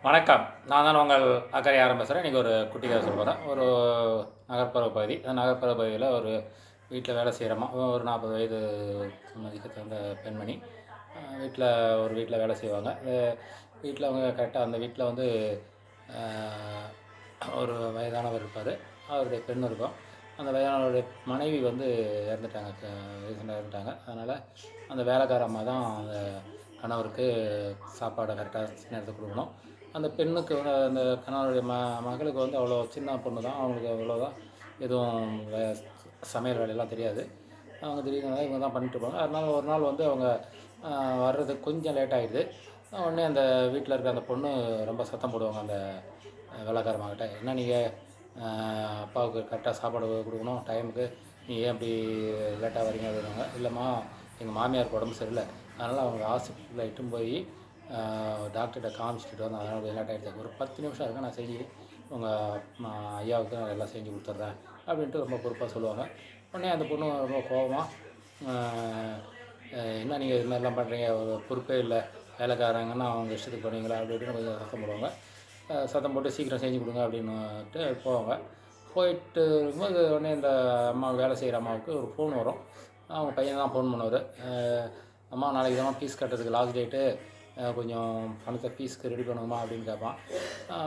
வணக்கம். நான் தான் உங்கள் அக்கறை பேசுகிறேன். இன்றைக்கி ஒரு குட்டி கதை சொல்ல போகிறேன். ஒரு நகர்ப்புற பகுதி. அந்த நகர்ப்புற பகுதியில் ஒரு வீட்டில் வேலை செய்கிறோமா, ஒரு 40 வயது மதிக்க தகுந்த பெண்மணி வீட்டில் வேலை செய்வாங்க. வீட்டில் அவங்க கரெக்டாக அந்த வீட்டில் வந்து ஒரு வயதானவர் இருப்பார். அவருடைய பெண் இருக்கும். அந்த வயதானவருடைய மனைவி வந்து இறந்துட்டாங்க, ரீசெண்டாக இறந்துட்டாங்க. அதனால் அந்த வேலைக்கார அம்மா தான் அந்த கணவருக்கு சாப்பாடை கரெக்டாக நேரத்துக்கு கொடுக்கணும். அந்த பெண்ணுக்கு அந்த கணவருடைய மகளுக்கு வந்து அவ்வளோ சின்ன பொண்ணு தான். அவங்களுக்கு அவ்வளோதான் எதுவும் சமையல் வேலையெல்லாம் தெரியாது. அவங்க திடீர்னு இவங்க தான் பண்ணிட்டுருப்பாங்க. அதனால் ஒரு நாள் வந்து அவங்க வர்றதுக்கு கொஞ்சம் லேட் ஆகிடுது. உடனே அந்த வீட்டில் இருக்க அந்த பொண்ணு ரொம்ப சத்தம் போடுவாங்க அந்த வேலைக்காரமாகிட்ட. என்ன நீங்கள் அப்பாவுக்கு கரெக்டாக சாப்பாடு கொடுக்கணும் டைமுக்கு, நீங்கள் ஏன் இப்படி லேட்டாக வரீங்க அப்படின்னாங்க. இல்லைம்மா, எங்கள் மாமியாருக்கு உடம்பு சரியில்லை, அதனால் அவங்க ஹாஸ்பிட்டலில் இட்டுன்னு போய் டாக்டர்கிட்ட காமிச்சிட்டு வந்து அதனால் லேட் ஆகிடுச்சு. ஒரு 10 நிமிஷம் இருக்குது, நான் செஞ்சு உங்கள் ஐயாவுக்கு நான் எல்லாம் செஞ்சு கொடுத்துட்றேன் அப்படின்ட்டு ரொம்ப பொறுப்பாக சொல்லுவாங்க. உடனே அந்த பொண்ணு ரொம்ப கோபமாக, என்ன நீங்கள் இது மாதிரிலாம் பண்ணுறீங்க, ஒரு பொறுப்பே இல்லை, வேலைக்காரங்கன்னா அவங்க இஷ்டத்துக்கு பண்ணுவீங்களா அப்படி இப்படின்னு கொஞ்சம் சத்தம் போடுவாங்க. சத்தம் போட்டு சீக்கிரம் செஞ்சு கொடுங்க அப்படின்னுட்டு போவாங்க. போயிட்டு இருக்கும்போது உடனே இந்த அம்மா வேலை செய்கிற அம்மாவுக்கு ஒரு ஃபோன் வரும். அவங்க பையன் தான் ஃபோன் பண்ணுவார். அம்மா, நாளைக்கு தான் ஃபீஸ் கட்டுறதுக்கு லாஸ்ட் டேட்டு, கொஞ்சம் பணத்தை ஃபீஸ்க்கு ரெடி பண்ணுங்கம்மா அப்படின்னு கேட்பான்.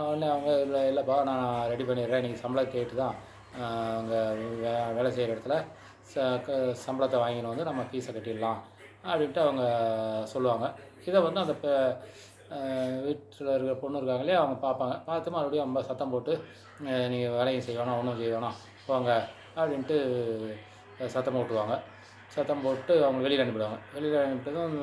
உடனே அவங்க இல்லைப்பா, நான் ரெடி பண்ணிடுறேன், நீங்கள் சம்பளம் கேட்டு தான் அங்கே வேலை செய்கிற இடத்துல சம்பளத்தை வாங்கின்னு வந்து நம்ம ஃபீஸை கட்டிடலாம் அப்படின்ட்டு அவங்க சொல்லுவாங்க. இதை வந்து அந்த வீட்டில் இருக்கிற பொண்ணு இருக்காங்க இல்லையா, அவங்க பார்ப்பாங்க. பார்த்து மறுபடியும் ரொம்ப சத்தம் போட்டு, நீங்கள் வேலையும் செய்ய வேணாம், ஒன்றும் செய்ய வேணாம், போங்க அப்படின்ட்டு சத்தம் போட்டுவாங்க. சத்தம் போட்டு அவங்க வெளியில் அனுப்பிடுவாங்க. வெளியில் அனுப்பிட்டதும்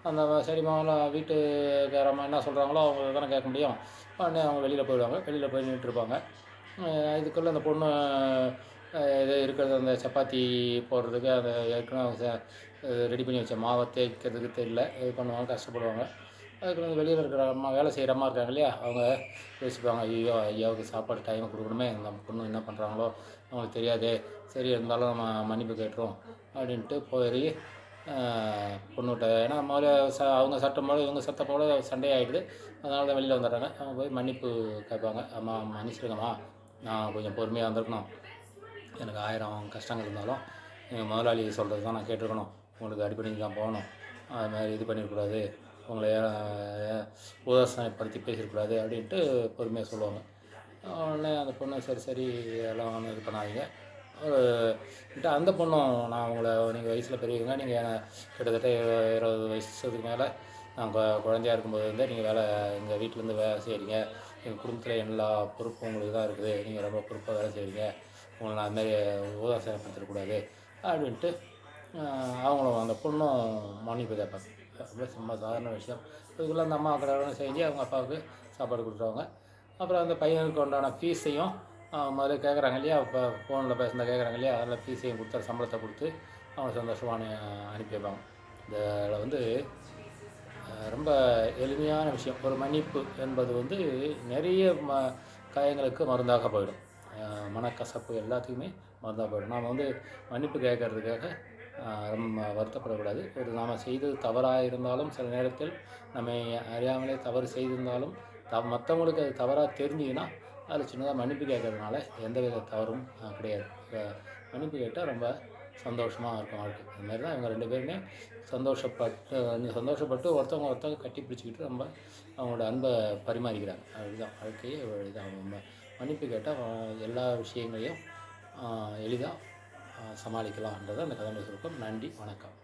அந்த சரிம்மா வீட்டுக்காரம்மா என்ன சொல்கிறாங்களோ அவங்க தானே கேட்க முடியும். உடனே அவங்க வெளியில் போயிடுவாங்க. வெளியில் போய் நின்றுட்டுருப்பாங்க. இதுக்குள்ளே அந்த பொண்ணு இது இருக்கிறது அந்த சப்பாத்தி போடுறதுக்கு அந்த ஏற்கனவே அவங்க ரெடி பண்ணி வச்ச மாவை தேய்க்கிறதுக்கு தெரியல, இது பண்ணுவாங்க, கஷ்டப்படுவாங்க. அதுக்கு வந்து வெளியில் இருக்கிற அம்மா, வேலை செய்கிற அம்மா இருக்காங்க இல்லையா, அவங்க யோசிப்பாங்க, ஐயாவுக்கு சாப்பாடு டைமை கொடுக்கணுமே, நம்ம பொண்ணு என்ன பண்ணுறாங்களோ அவங்களுக்கு தெரியாது, சரி இருந்தாலும் நம்ம மன்னிப்பு கேட்டுரும் அப்படின்ட்டு போய் பொண்ணுகிட்ட, ஏன்னா முதல்ல அவங்க சட்டம் போல இவங்க சத்தம் போல சண்டையாகிடுது. அதனால தான் வெளியில் வந்துடுறாங்க. அவங்க போய் மன்னிப்பு கேட்பாங்க. அம்மா, மன்னிச்சிடுங்கம்மா, நான் கொஞ்சம் பொறுமையாக வந்திருக்கணும், எனக்கு 1000 கஷ்டங்கள் இருந்தாலும் எங்கள் முதலாளி சொல்கிறது தான் நான் கேட்டிருக்கணும், உங்களுக்கு அடிப்படைக்கு தான் போகணும், அது மாதிரி இது பண்ணிடக்கூடாது, உங்களை உதாசனப்படுத்தி பேசிடக்கூடாது அப்படின்ட்டு பொறுமையாக சொல்லுவாங்க. உடனே அந்த பொண்ணு சரி எல்லாம் ஒன்றும் இது பண்ணாதீங்க அந்த பொண்ணும், நான் உங்களை, நீங்கள் வயசில் பெரியவங்க, நீங்கள் கிட்டத்தட்ட 20 வயசுக்கு மேலே, நான் குழந்தையாக இருக்கும்போது வந்து நீங்கள் எங்கள் வீட்டிலேருந்து வேலை செய்கிறீங்க, எங்கள் குடும்பத்தில் எல்லா பொறுப்பும் உங்களுக்கு தான் இருக்குது, நீங்கள் ரொம்ப பொறுப்பாக வேலை செய்கிறீங்க, உங்களை நான் அதுமாதிரி உதாசனப்படுத்திடக்கூடாது அப்படின்ட்டு அவங்களும் அந்த பொண்ணும் மன்னிப்பு கேட்பாங்க. ரொம்ப சும்மா சாதாரண விஷயம். இதுக்குள்ளே அந்த அம்மா கடை செஞ்சு அவங்க அப்பாவுக்கு சாப்பாடு கொடுத்துருவாங்க. அப்புறம் அந்த பையனுக்கு உண்டான ஃபீஸையும் முதல்ல கேட்குறாங்க இல்லையா, இப்போ ஃபோனில் பேசுகிறத கேட்குறாங்க இல்லையா, அதில் ஃபீஸையும் கொடுத்து சம்பளத்தை கொடுத்து அவங்க சந்தோஷமான அனுப்பி வைப்பாங்க. இதில் வந்து ரொம்ப எளிமையான விஷயம். ஒரு மன்னிப்பு என்பது வந்து நிறைய காயங்களுக்கு மருந்தாக போயிடும். மனக்கசப்பு எல்லாத்துக்குமே மருந்தாக போயிடும். நாம் வந்து மன்னிப்பு கேட்கறதுக்காக ரொம்ப வருத்தப்படக்கூடாது. நாம் செய்தது தவறாக இருந்தாலும், சில நேரத்தில் நம்ம அறியாமலே தவறு செய்திருந்தாலும், மற்றவங்களுக்கு அது தவறாக தெரிஞ்சிங்கன்னா அதில் சின்னதாக மன்னிப்பு கேட்கறதுனால எந்தவித தவறும் கிடையாது. மன்னிப்பு கேட்டால் ரொம்ப சந்தோஷமாக இருக்கும் வாழ்க்கை. அதுமாதிரி தான் இவங்க 2 பேருமே சந்தோஷப்பட்டு ஒருத்தவங்க கட்டி பிடிச்சிக்கிட்டு ரொம்ப அவங்களோட அன்பை பரிமாறிக்கிறாங்க. அதுதான் வாழ்க்கையே இதுதான். மன்னிப்பு கேட்டால் எல்லா விஷயங்களையும் எளிதாக சமாளிக்கலாம்ன்றது அந்த கதை சுருக்கம். நன்றி, வணக்கம்.